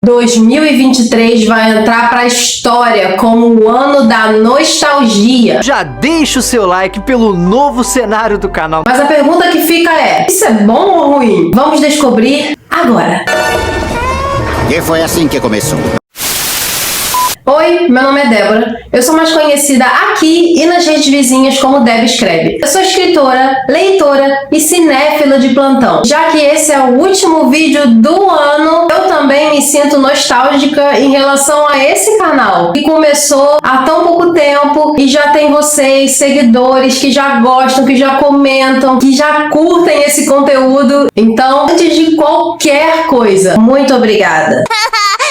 2023 vai entrar pra história como o ano da nostalgia. Já deixa o seu like pelo novo cenário do canal. Mas a pergunta que fica é, isso é bom ou ruim? Vamos descobrir agora. E foi assim que começou. Oi, meu nome é Débora, eu sou mais conhecida aqui e nas redes vizinhas como Deb Escreve. Eu sou escritora, leitora e cinéfila de plantão. Já que esse é o último vídeo do ano, eu também me sinto nostálgica em relação a esse canal, que começou há tão pouco tempo e já tem vocês, seguidores, que já gostam, que já comentam, que já curtem esse conteúdo. Então, antes de qualquer coisa, muito obrigada!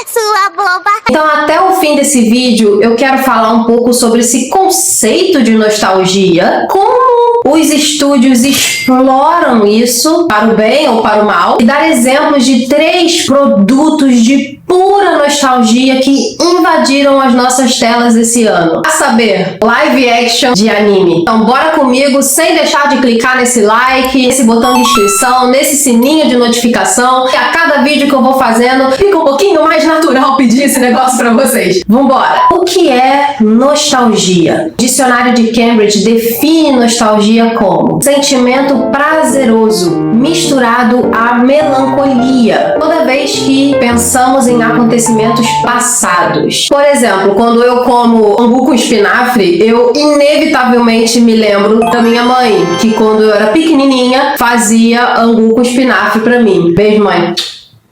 Sua boba! Então, até o fim desse vídeo, eu quero falar um pouco sobre esse conceito de nostalgia, como os estúdios exploram isso para o bem ou para o mal, e dar exemplos de 3 produtos de pura nostalgia que invadiram as nossas telas esse ano. A saber, live action de anime. Então bora comigo, sem deixar de clicar nesse like, nesse botão de inscrição, nesse sininho de notificação, que a cada vídeo que eu vou fazendo fica um pouquinho mais natural pedir esse negócio pra vocês. Vambora! O que é nostalgia? O dicionário de Cambridge define nostalgia como sentimento prazeroso misturado à melancolia, toda vez que pensamos em acontecimentos passados. Por exemplo, quando eu como angu com espinafre, eu inevitavelmente me lembro da minha mãe, que quando eu era pequenininha fazia angu com espinafre pra mim. Beijo, mãe.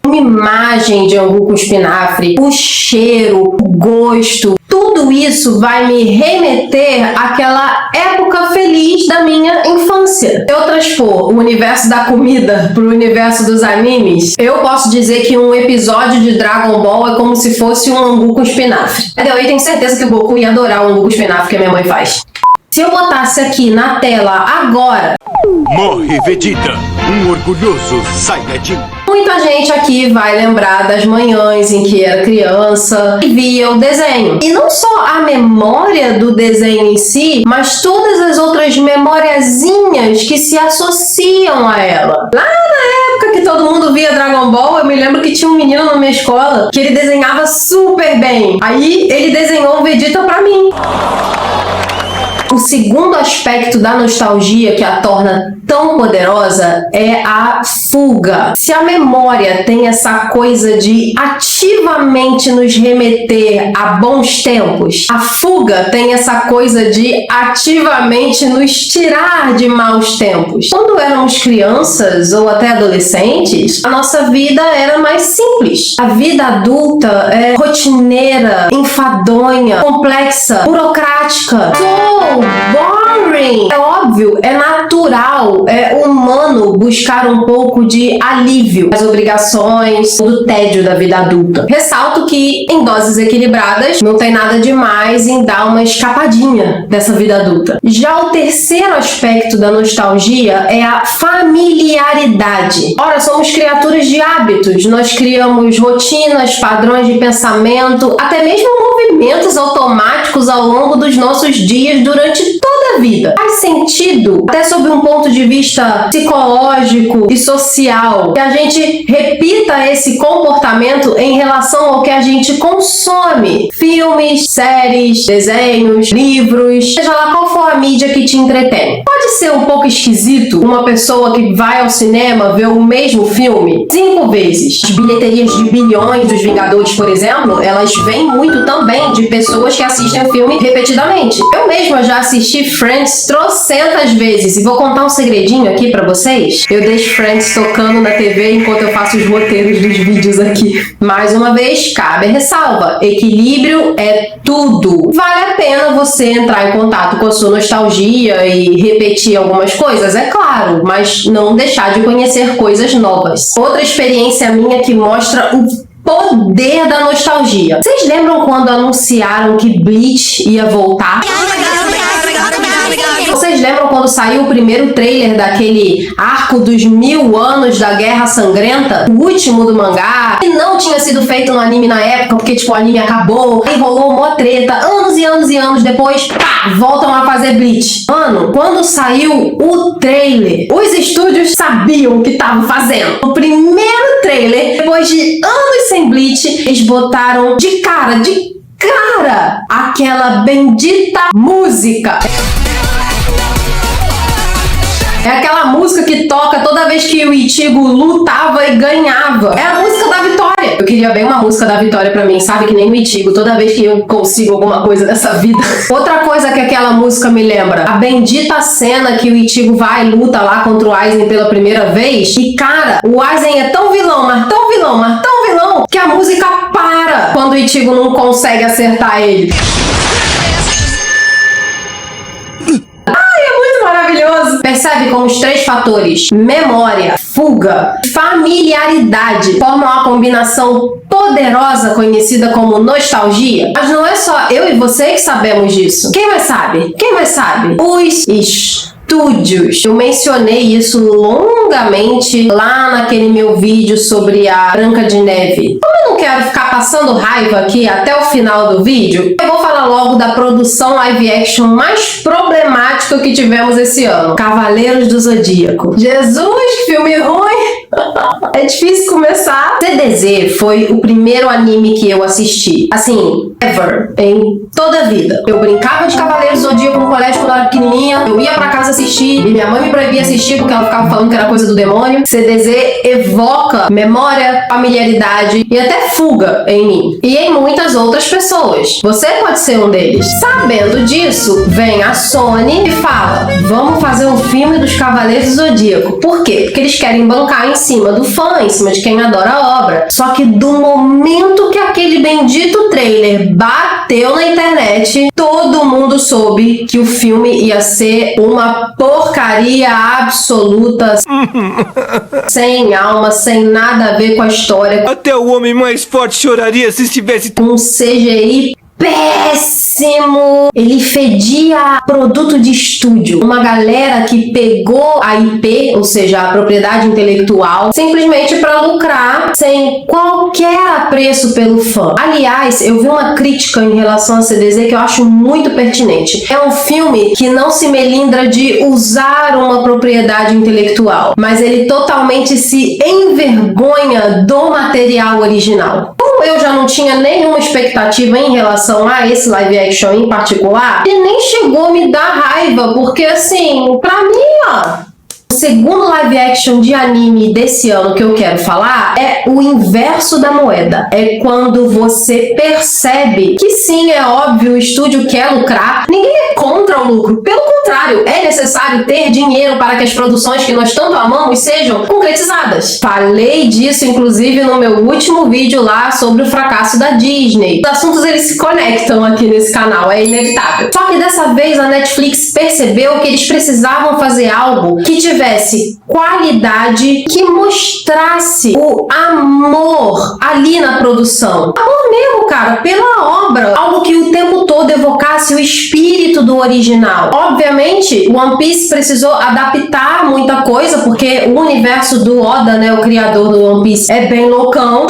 Uma imagem de angu com espinafre, o cheiro, o gosto, tudo isso vai me remeter àquela época feliz da minha infância. Se eu transpor o universo da comida pro universo dos animes, eu posso dizer que um episódio de Dragon Ball é como se fosse um angu com espinafre. Eu tenho certeza que o Goku ia adorar o angu com espinafre que a minha mãe faz. Se eu botasse aqui na tela agora... Morre, Vegeta! Um orgulhoso Saiyajin! Muita gente aqui vai lembrar das manhãs em que era criança e via o desenho. E não só a memória do desenho em si, mas todas as outras memoriazinhas que se associam a ela. Lá na época que todo mundo via Dragon Ball, eu me lembro que tinha um menino na minha escola que ele desenhava super bem. Aí ele desenhou o Vegeta pra mim. O segundo aspecto da nostalgia que a torna tão poderosa é a fuga. Se a memória tem essa coisa de ativamente nos remeter a bons tempos, a fuga tem essa coisa de ativamente nos tirar de maus tempos. Quando éramos crianças ou até adolescentes, a nossa vida era mais simples. A vida adulta é rotineira, enfadonha, complexa, burocrática. Boring! É óbvio, é natural, é humano buscar um pouco de alívio das obrigações, do tédio da vida adulta. Ressalto que, em doses equilibradas, não tem nada demais em dar uma escapadinha dessa vida adulta. Já o terceiro aspecto da nostalgia é a familiaridade. Ora, somos criaturas de hábitos, nós criamos rotinas, padrões de pensamento, até mesmo movimentos automáticos ao longo dos nossos dias durante toda a vida. Faz sentido, até sob um ponto de vista psicológico e social, que a gente repita esse comportamento em relação ao que a gente consome. Filmes, séries, desenhos, livros, seja lá qual for a mídia que te entretém. Pode ser um pouco esquisito uma pessoa que vai ao cinema ver o mesmo filme 5 vezes. As bilheterias de bilhões dos Vingadores, por exemplo, elas vêm muito também de pessoas que assistem o filme repetidamente. Eu mesma já assisti Friends trocentas vezes e vou contar um segredinho aqui pra vocês. Eu deixo Friends tocando na TV enquanto eu faço os roteiros dos vídeos aqui. Mais uma vez, cabe a ressalva. Equilíbrio é tudo. Vale a pena você entrar em contato com a sua nostalgia e repetir algumas coisas, é claro, mas não deixar de conhecer coisas novas. Outra experiência minha que mostra o poder da nostalgia. Vocês lembram quando anunciaram que Bleach ia voltar? Vocês lembram quando saiu o primeiro trailer daquele arco dos 1000 anos da Guerra Sangrenta? O último do mangá, que não tinha sido feito no anime na época, porque tipo, o anime acabou, aí rolou uma treta, anos e anos e anos depois, pá, voltam a fazer Bleach. Mano, quando saiu o trailer, os estúdios sabiam o que estavam fazendo. O primeiro trailer, depois de anos sem Bleach, eles botaram de cara, aquela bendita música. É aquela música que toca toda vez que o Ichigo lutava e ganhava. É a música da vitória. Eu queria bem uma música da vitória pra mim, sabe? Que nem o Ichigo, toda vez que eu consigo alguma coisa dessa vida. Outra coisa que aquela música me lembra, a bendita cena que o Ichigo vai e luta lá contra o Aizen pela primeira vez. E cara, o Aizen é tão vilão, mas tão vilão, mas tão vilão, que a música para quando o Ichigo não consegue acertar ele. Maravilhoso. Percebe como os 3 fatores, memória, fuga, familiaridade, formam uma combinação poderosa conhecida como nostalgia? Mas não é só eu e você que sabemos disso. Quem mais sabe? Quem mais sabe? Os estúdios. Eu mencionei isso longamente lá naquele meu vídeo sobre a Branca de Neve. Como eu não quero ficar passando raiva aqui até o final do vídeo, eu vou falar logo da produção live action mais problemática que tivemos esse ano. Cavaleiros do Zodíaco. Jesus, que filme ruim! É difícil começar. CDZ foi o primeiro anime que eu assisti. Assim, ever. Em toda a vida. Eu brincava de Cavaleiros do Zodíaco no colégio quando eu era pequenininha. Eu ia pra casa assistir. E minha mãe me proibia assistir porque ela ficava falando que era coisa do demônio. CDZ evoca memória, familiaridade e até fuga em mim. E em muitas outras pessoas. Você pode ser um deles. Sabendo disso, vem a Sony e fala: vamos fazer um filme dos Cavaleiros do Zodíaco. Por quê? Porque eles querem bancar em cima do fã, em cima de quem adora a obra. Só que do momento que aquele bendito trailer bateu na internet, todo mundo soube que o filme ia ser uma porcaria absoluta, sem alma, sem nada a ver com a história. Até o homem mais forte choraria se estivesse Um CGI péssimo. Ele fedia produto de estúdio. Uma galera que pegou a IP, ou seja, a propriedade intelectual, simplesmente para lucrar sem qualquer apreço pelo fã. Aliás, eu vi uma crítica em relação a CDZ que eu acho muito pertinente. É um filme que não se melindra de usar uma propriedade intelectual, mas ele totalmente se envergonha do material original. Como eu já não tinha nenhuma expectativa em relação a esse live action em particular, ele nem chegou a me dar raiva, porque assim, pra mim, ó, o segundo live action de anime desse ano que eu quero falar é o inverso da moeda. É quando você percebe que sim, é óbvio, o estúdio quer lucrar. Ninguém é contra o lucro. Pelo contrário, é necessário ter dinheiro para que as produções que nós tanto amamos sejam concretizadas. Falei disso, inclusive, no meu último vídeo lá sobre o fracasso da Disney. Os assuntos, eles se conectam aqui nesse canal, é inevitável. Só que dessa vez a Netflix percebeu que eles precisavam fazer algo que tivesse qualidade, que mostrasse o amor ali na produção. Amor mesmo, cara, pela obra. Algo que o tempo todo evocasse o espírito do original. Obviamente, One Piece precisou adaptar muita coisa, porque o universo do Oda, né, o criador do One Piece, é bem loucão.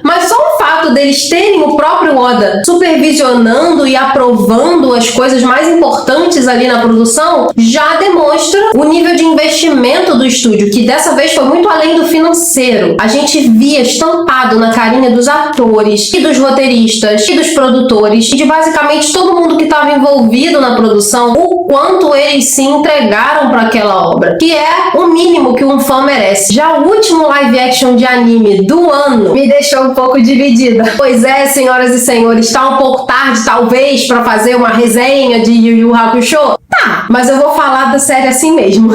Mas só o fato deles terem o próprio Oda supervisionando e aprovando as coisas mais importantes ali na produção já demonstra o nível de investimento do estúdio, que dessa vez foi muito além do financeiro. A gente via estampado na carinha dos atores e dos roteiristas e dos produtores e de basicamente todo mundo que estava envolvido na produção o quanto eles se entregaram para aquela obra, que é o mínimo que um fã merece. Já o último live action de anime do ano me deixou um pouco dividida. Pois é, senhoras e senhores, está um pouco tarde, talvez, para fazer uma resenha de Yu Yu Hakusho? Tá, mas eu vou falar da série assim mesmo.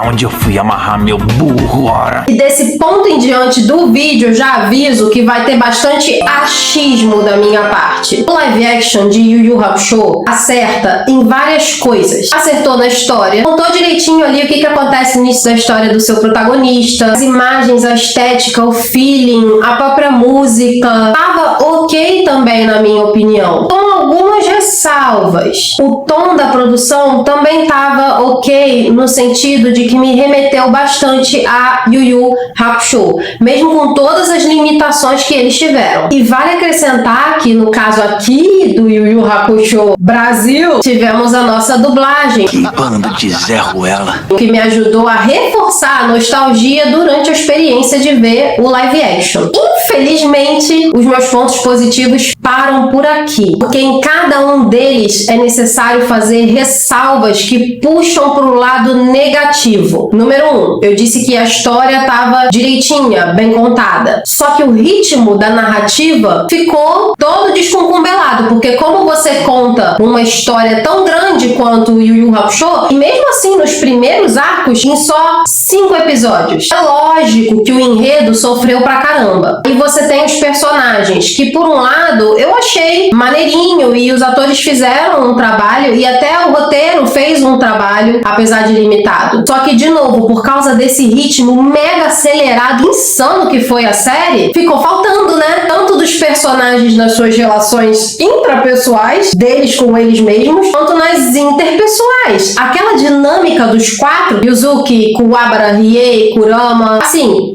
Onde eu fui amarrar meu burro, ora? E desse ponto em diante do vídeo, eu já aviso que vai ter bastante achismo da minha parte. O live action de Yu Yu Hakusho acerta em várias coisas. Acertou na história, contou direitinho ali o que acontece no início da história do seu protagonista, as imagens, a estética, o feeling, a própria música. Tava ok também, na minha opinião. Com algumas ressalvas. O tom da produção também estava ok, no sentido de que me remeteu bastante a Yu Yu Hakusho, mesmo com todas as limitações que eles tiveram. E vale acrescentar que, no caso aqui do Yu Yu Hakusho Brasil, tivemos a nossa dublagem. Que bando de Zé Ruela. O que me ajudou a reforçar a nostalgia durante a experiência de ver o live action. Infelizmente, os meus pontos positivos param por aqui, porque em cada um deles é necessário fazer ressalvas que puxam para o lado negativo. Número 1, eu disse que a história estava direitinha, bem contada. Só que o ritmo da narrativa ficou todo desconcumbelado, porque como você conta uma história tão grande quanto o Yu Yu Hakusho, e mesmo assim nos primeiros arcos, em só 5 episódios, é lógico que o enredo sofreu pra caramba. E você tem os personagens, que por um lado eu achei maneirinho, e os atores fizeram um trabalho, e até o roteiro fez um trabalho, apesar de limitado. Só que, de novo, por causa desse ritmo mega acelerado, insano que foi a série, ficou faltando, né? Tanto dos personagens nas suas relações intrapessoais, deles com eles mesmos, quanto nas interpessoais. Aquela dinâmica dos 4, Yuzuki, Kuwabara, Riei, Kurama, assim,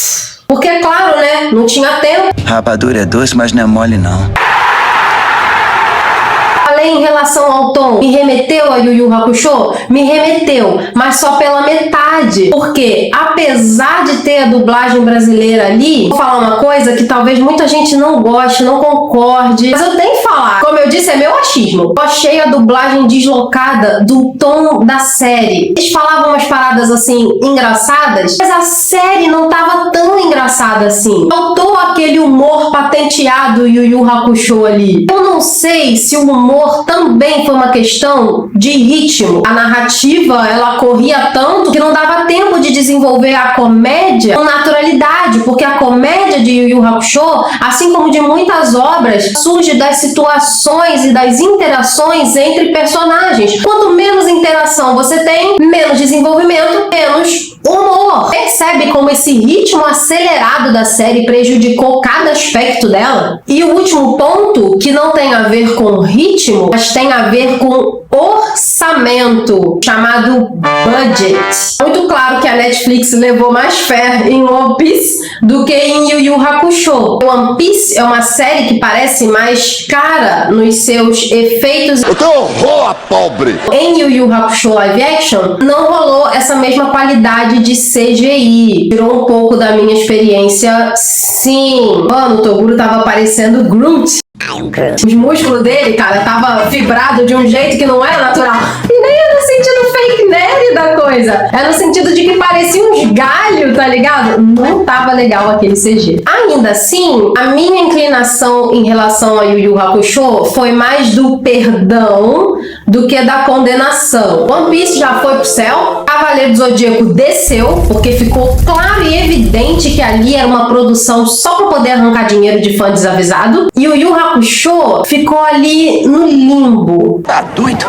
porque, claro, né? Não tinha tempo. Rapadura é doce, mas não é mole, não. Em relação ao tom, me remeteu a Yu Yu Hakusho? Me remeteu, mas só pela metade. Porque, apesar de ter a dublagem brasileira ali, vou falar uma coisa que talvez muita gente não goste, não concorde, mas eu tenho que falar. Como eu disse, é meu achismo. Eu achei a dublagem deslocada do tom da série. Eles falavam umas paradas assim, engraçadas, mas a série não tava tão engraçada assim. Faltou aquele humor patenteado Yu Yu Hakusho ali. Eu não sei se o humor também foi uma questão de ritmo. A narrativa, ela corria tanto que não dava tempo de desenvolver a comédia com naturalidade, porque a comédia de Yu Yu Hakusho, assim como de muitas obras, surge das situações e das interações entre personagens. Quanto menos interação você tem, menos desenvolvimento, menos humor. Percebe como esse ritmo acelerado da série prejudicou cada aspecto dela? E o último ponto, que não tem a ver com ritmo, mas tem a ver com orçamento, chamado budget. Muito claro que a Netflix levou mais fé em One Piece do que em Yu Yu Hakusho. One Piece é uma série que parece mais cara nos seus efeitos. O teu horror, pobre! Em Yu Yu Hakusho Live Action, não rolou essa mesma qualidade de CGI. Tirou um pouco da minha experiência, sim. Mano, o Toguro tava parecendo Groot. Os músculos dele, cara, tava vibrado de um jeito que não era natural. E nem é no sentido fake nerd da coisa. É no sentido de que parecia uns galhos, tá ligado? Não tava legal aquele CG. Ainda assim, a minha inclinação em relação a Yu Yu Hakusho foi mais do perdão do que da condenação. One Piece já foi pro céu, Cavaleiro do Zodíaco desceu, porque ficou claro e evidente que ali era uma produção só pra poder arrancar dinheiro de fã desavisado. E o Yu Hakusho ficou ali no limbo. Tá doido?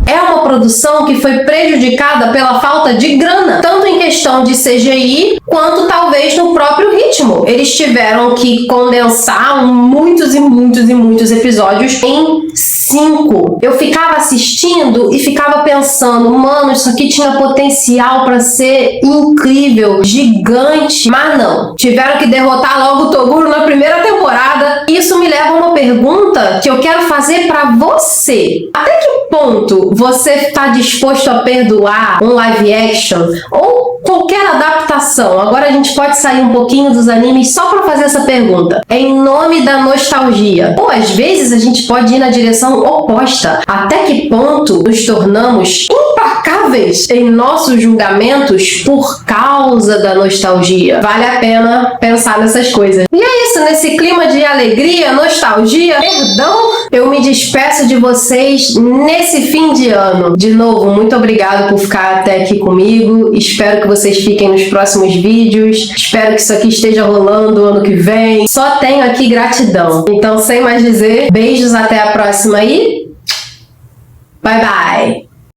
É uma produção que foi prejudicada pela falta de grana, tanto em questão de CGI, quanto talvez no próprio ritmo. Eles tiveram que condensar muitos e muitos e muitos episódios em 5. Eu ficava assistindo e ficava pensando, mano, isso aqui tinha potencial pra ser incrível, gigante, mas não. Tiveram que derrotar logo o Toguro na primeira temporada. Isso me leva a uma pergunta que eu quero fazer pra você. Até que ponto você está disposto a perdoar um live action ou qualquer adaptação? Agora a gente pode sair um pouquinho dos animes só para fazer essa pergunta. Em nome da nostalgia. Ou às vezes a gente pode ir na direção oposta. Até que ponto nos tornamos implacáveis em nossos julgamentos por causa da nostalgia? Vale a pena pensar nessas coisas. E é isso, nesse clima de alegria, nostalgia, perdão, eu me despeço de vocês nesse fim de ano. De novo, muito obrigado por ficar até aqui comigo. Espero que vocês fiquem nos próximos vídeos. Espero que isso aqui esteja rolando ano que vem. Só tenho aqui gratidão. Então, sem mais dizer, beijos, até a próxima e bye bye!